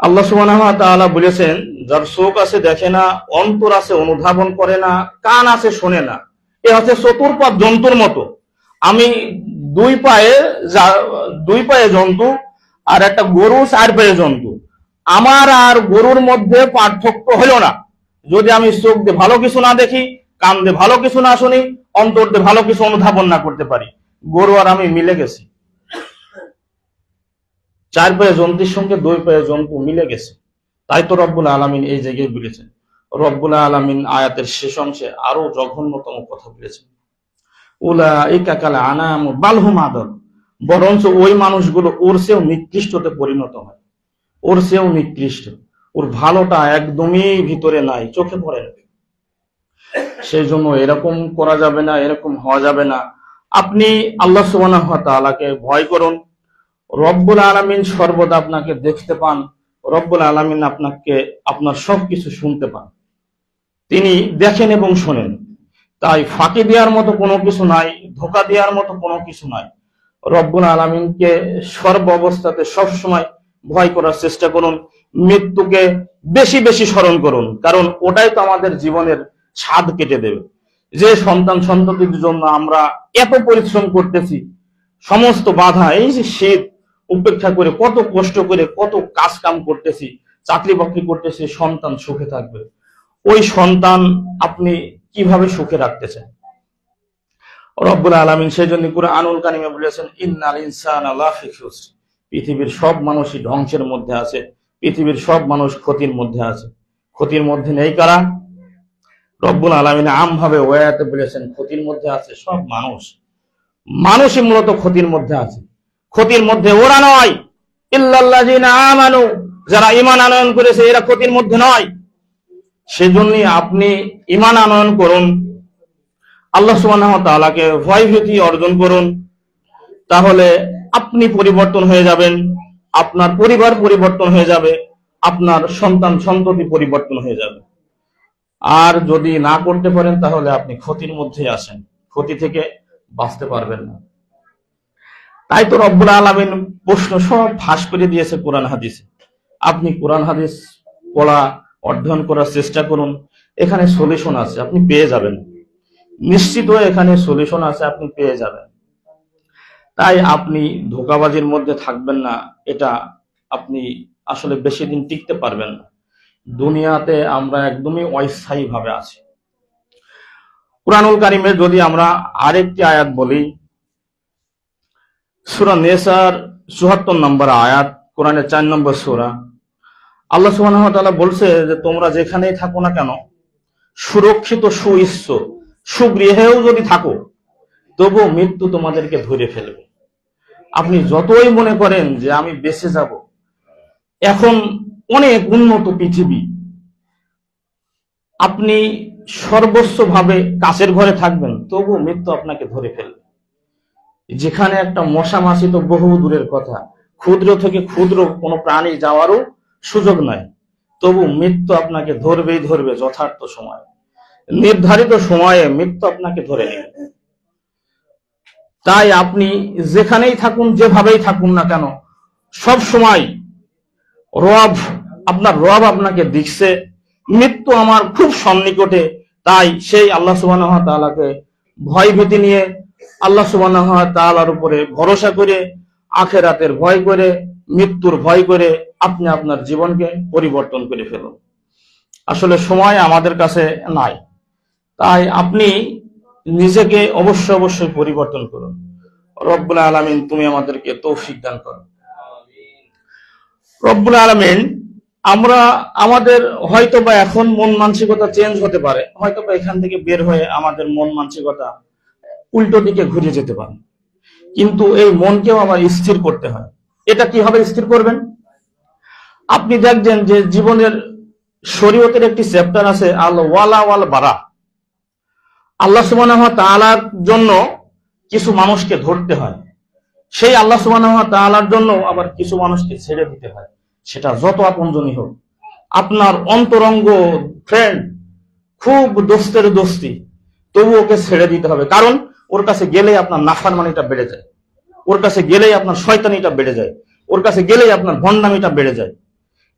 আল্লাহ সুবহানাহু ওয়া তাআলা বলেছেন, যার চোখ আছে দেখে না, অন্তর আছে অনুধাবন করে না, কান আছে শোনে না, এ হচ্ছে চতুর্পদ জন্তুর মতো। আমি দুই পায়ে জন্তু, আর একটা গরু 4 পায়ে জন্তু। আমার আর গরুর মধ্যে পার্থক্য হলো না। যদি আমি চোখ দিয়ে ভালো কিছু না দেখি, কান দিয়ে ভালো কিছু না শুনি, অন্তর দিয়ে ভালো কিছু অনুধাবন না করতে পারি। গরু আর আমি মিলে গেছি, 4 পায়ে জন্তুর সঙ্গে 2 পায়ে জন্তু মিলে গেছে। তাই তো রব্বুল আলামিন এই জায়গায় বলেছেন। রব্বুল আলামিন আয়াতের শেষ অংশে আরো জঘন্যতম কথা বলেছেন, উলাইকা কাল আনাম বাল হুম আদল, বরঞ্চ ওই মানুষগুলো ওর চেয়েও নিকৃষ্টতে পরিণত হয়, ওর চেয়েও নিকৃষ্ট। ওর ভালোটা একদমই ভিতরে নাই, চোখে পড়ে না। সেই জন্য এরকম করা যাবে না, এরকম হওয়া যাবে না। আপনি আল্লাহ সুবহানাহু ওয়া তাআলাকে ভয় করুন। রব্বুল আলামিন সর্বদা আপনাকে দেখতে পান, রব্বুল আলামিন আপনাকে আপনার সবকিছু শুনতে পান, তিনি দেখেন এবং শোনেন। তাই ফাঁকি দেওয়ার মতো কোনো কিছু নাই, ধোঁকা দেওয়ার মতো কোনো কিছু নাই। রব্বুল আলামিনকে সর্ব অবস্থাতে সবসময় ভয় করার চেষ্টা করুন। মৃত্যুকে বেশি বেশি স্মরণ করুন, কারণ ওটাই তো আমাদের জীবনের স্বাদ কেটে দেবে। যে সন্তান সন্ততির জন্য আমরা এত পরিশ্রম করতেছি, সমস্ত বাধা, এই যে শীত উপেক্ষা করে কত কষ্ট করে কত কাজ কাম করতেছি, চাকরি বাকরি করতেছি, সন্তান সুখে থাকবে। ওই সন্তান আপনি কিভাবে সুখে রাখতেছেন? রব্বুল আলামিন সেই জন্য কুরআনুল কারীমে বলেছেন, ইন্নাল ইনসানা লাফি খুসর, পৃথিবীর সব মানুষই ধ্বংসের মধ্যে আছে, পৃথিবীর সব মানুষ ক্ষতির মধ্যে আছে। ক্ষতির মধ্যে নেই কারা? রব্বুল আলামিন আমভাবে ওয়ায়াতে বলেছেন ক্ষতির মধ্যে আছে সব মানুষ। মানুষই মূলত ক্ষতির মধ্যে আছে। ক্ষতির মধ্যে ওরা নয়, ইল্লাল্লাযিনা আমানু, যারা ঈমান আনয়ন করেছে এরা ক্ষতির মধ্যে নয়। সেজন্য আপনি ঈমান আনয়ন করুন, আল্লাহ সুবহানাহু ওয়া তাআলাকে ভয় ভীতি অর্জন করুন, তাহলে আপনি পরিবর্তন হয়ে যাবেন, আপনার পরিবার পরিবর্তন হয়ে যাবে, আপনার সন্তান সন্ততি পরিবর্তন হয়ে যাবে। আর যদি না করতে পারেন তাহলে আপনি ক্ষতির মধ্যে আসেন, ক্ষতি থেকে বাঁচতে পারবেন না। তাই তো রব্বুল আলামিন প্রশ্ন সব ফাঁস করে দিয়েছে কোরআন হাদিসে। আপনি কোরআন হাদিস পড়া অধ্যয়ন করার চেষ্টা করুন, এখানে সলিউশন আছে, আপনি পেয়ে যাবেন। নিশ্চিত হয়ে এখানে সলিউশন আছে, আপনি পেয়ে যাবেন। তাই আপনি ধোঁকাবাজির মধ্যে থাকবেন না, এটা আপনি আসলে বেশি দিন টিকতে পারবেন না। দুনিয়াতে আমরা একদমই অস্থায়ী ভাবে আছি। কুরআনুল কারীমের যদি আমরা আরেকটি আয়াত বলি, সূরা নিসার ৭৪ নম্বর আয়াত, কোরআনের 4 নম্বর সূরা, আল্লাহ সুবহানাহু ওয়া তাআলা বলছে যে তোমরা যেখানেই থাকো না কেন, সুরক্ষিত সুস্থ সুগৃহেও যদি থাকো, তবুও মৃত্যু তোমাদেরকে ধরে ফেলবে। আপনি যতই মনে করেন যে আমি বেঁচে যাব, এখন অনেক উন্নত পৃথিবী, আপনি সর্বস্ব ভাবে কাছের ঘরে থাকবেন, তবু মৃত্যু আপনাকে ধরে ফেলবে। যেখানে একটা মশা মাছি তো বহু দূরের কথা, ক্ষুদ্র থেকে ক্ষুদ্র কোনো প্রাণী যাওয়ারও সুযোগ নাই, তবু মৃত্যু আপনাকে ধরবেই ধরবে। যথার্থ সময়, নির্ধারিত সময়ে মৃত্যু আপনাকে ধরে নেবে। তাই আপনি যেখানেই থাকুন, যেভাবেই থাকুন না কেন, সব সময় রব আপনাকে দিচ্ছে, মৃত্যু আমার খুব সন্নিকটে। তাই সেই আল্লাহ সুবহানাহু ওয়া তাআলাকে ভয় ভীতি নিয়ে, আল্লাহ সুবহানাহু ওয়া তাআলার উপরে ভরসা করে, আখিরাতের ভয় করে, মৃত্যুর ভয় করে আপনি আপনার জীবনকে পরিবর্তন করে ফেলুন। আসলে সময় আমাদের কাছে নাই, তাই আপনি নিজেকে অবশ্যই পরিবর্তন করুন। রব্বুল আলামিন তুমি আমাদেরকে তৌফিক দান করো। রব্বুল আলামিন, আমরা আমাদের হয়তোবা এখন মন মানসিকতা চেঞ্জ হতে পারে, হয়তোবা এখান থেকে বের হয়ে আমাদের মন মানসিকতা উল্টো দিকে ঘুরে যেতে পারে, কিন্তু এই মনকেও আবার স্থির করতে হয়। এটা কিভাবে স্থির করবেন? আপনি দেখবেন যে জীবনের শরীয়তের একটি চ্যাপ্টার আছে, আল ওয়ালা ওয়াল বারা। আল্লাহ সুবহানাহু ওয়া তাআলার জন্য কিছু মানুষকে ধরতে হয়, সেই আল্লাহ সুবহানাহু ওয়া তাআলার জন্য আবার কিছু মানুষকে ছেড়ে দিতে হয়। সেটা যত আপনজনই হোক, আপনার অন্তরঙ্গ ফ্রেন্ড, খুব দোস্তের দোস্তি, তবু ওকে ছেড়ে দিতে হবে। কারণ ওর কাছে গেলেই আপনার নাফরমানিটা বেড়ে যায়, ওর কাছে গেলেই আপনার শয়তানিটা বেড়ে যায়, ওর কাছে গেলেই আপনার ভণ্ডামিটা বেড়ে যায়।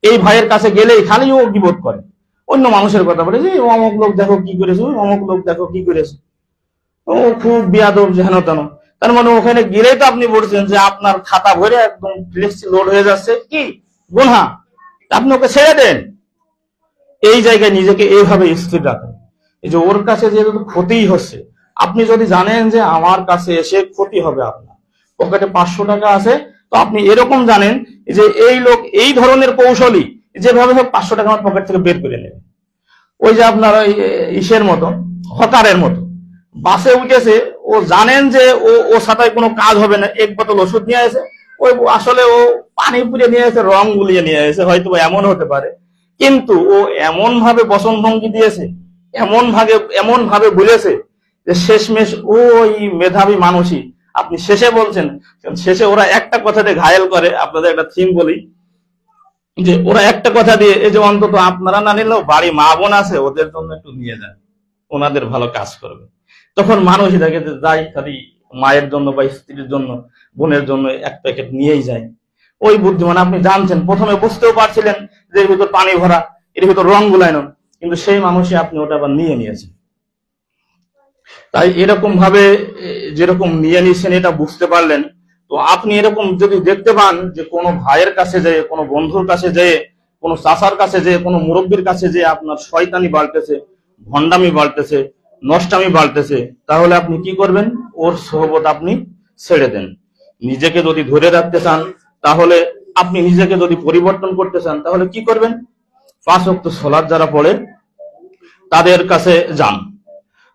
এই ভাইয়ের কাছে গেলেই খালি ও গীবত করে, অন্য মানুষের কথা বলে যে অমুক লোক দেখো কি করেছে, অমুক লোক দেখো কি করেছে, ও খুব বিয়াদব যেন তেন। তার মানে ওখানে গেলেই তো আপনি বলছেন যে আপনার খাতা ভরে একদম ফ্লেক্সি লোড হয়ে যাচ্ছে, কি গুনাহ, আপনি ওকে ছেড়ে দেন। এই জায়গায় নিজেকে এইভাবে স্থির রাখেন। এই যে ওর কাছে যেহেতু ক্ষতিই হচ্ছে, আপনি যদি জানেন যে আমার কাছে এসে ক্ষতি হবে, আপনার পকেটে 500 টাকা আছে, তো আপনি এরকম জানেন যে এই লোক এই ধরনের কৌশলী যেভাবে হোক 500 টাকা আমার পকেট থেকে বের করে নেবে। ওই যে আপনার ওই ইসের মতো, হকারের মতো বাসে উঠেছে, ও জানেন যে ও সাথে কোনো কাজ হবে না, এক বোতল ওষুধ নিয়ে আসে, ওই আসলে ও পানি পুড়ে নিয়ে এসে, রং গুলিয়ে নিয়ে এসে, হয়তো এমন হতে পারে, কিন্তু ও এমন ভাবে বচন ভঙ্গি দিয়েছে, এমন ভাবে বলেছে যে শেষমেশ ওই মেধাবী মানুষই আপনি শেষে বলছেন। শেষে ওরা একটা কথা দিয়ে ঘায়েল করে, আপনাদের একটা থিম বলি, যে ওরা একটা কথা দিয়ে, এই যে অন্তত আপনারা না নিলেও বাড়ি মা বোন আছে, ওদের জন্য একটু নিয়ে যান, ওনাদের ভালো কাজ করবে। তখন মানুষ এটাকে যাই খালি মায়ের জন্য বা স্ত্রীর জন্য, বোনের জন্য এক প্যাকেট নিয়েই যায়। ওই বুদ্ধিমান, আপনি জানছেন, প্রথমে বুঝতেও পারছিলেন যে এর ভিতর পানি ভরা, এর ভিতর রং গুলাইনো, কিন্তু সেই মানুষই আপনি ওটা আবার নিয়ে নিয়েছেন। তাই এরকম ভাবে যেরকম নিয়ে নিয়েছেন এটা বুঝতে পারলেন। তো আপনি এরকম যদি দেখতে পান যে কোনো ভাইয়ের কাছে যেয়ে, কোনো বন্ধুর কাছে যেয়ে, কোনো চাচার কাছে যেয়ে, কোনো মুরব্বীর কাছে যেয়ে আপনার শয়তানি বাড়তেছে, ভণ্ডামি বাড়তেছে, নষ্টামি বাড়তেছে, তাহলে আপনি কি করবেন? ওর সোহবত আপনি ছেড়ে দেন। নিজেকে যদি ধরে রাখতে চান, তাহলে আপনি নিজেকে যদি পরিবর্তন করতে চান, তাহলে কি করবেন? 5 ওয়াক্ত সালাত যারা পড়ে তাদের কাছে যান,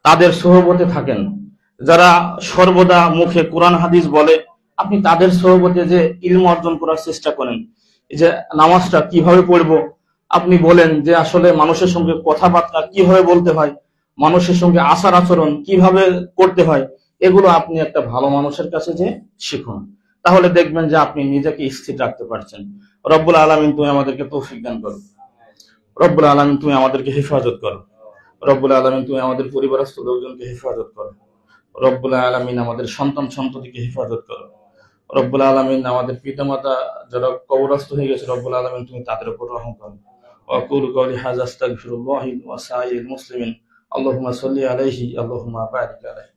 তাদের সোহবতে থাকেন। যারা সর্বদা মুখে কোরআন হাদিস বলে, আপনি তাদের সোহবতে যে ইলম অর্জন করার চেষ্টা করেন। এই যে নামাজটা কিভাবে পড়বো আপনি বলেন, যে আসলে মানুষের সঙ্গে কথাবার্তা কিভাবে বলতে হয়, মানুষের সঙ্গে আচার আচরণ কিভাবে করতে হয়, এগুলো আপনি একটা ভালো মানুষের কাছে যে শিখুন। তাহলে দেখবেন যে আপনি নিজেকে স্থির রাখতে পারছেন। রব্বুল আলামিন তুমি আমাদেরকে তৌফিক দান করো। রব্বুল আলামিন তুমি আমাদেরকে হেফাজত করো। রব্বুল আলামিন তুমি আমাদের পরিবারস্থ লোকজনকে হেফাজত করো। রব্বুল আলামিন আমাদের সন্তান সন্ততিকে হেফাজত করো। রব্বুল আলামিন আমাদের পিতামাতা যারা কবরস্থ হয়ে গেছে, রব্বুল আলামিন তুমি তাদের উপর রহম করো। ওয়াকুলু কওলি হাযা আস্তাগফিরুল্লাহি ওয়া সাইয়িল মুসলিমিন। আল্লাহুম্মা সাল্লি আলাইহি, আল্লাহুম্মা বারিক আলাইহি।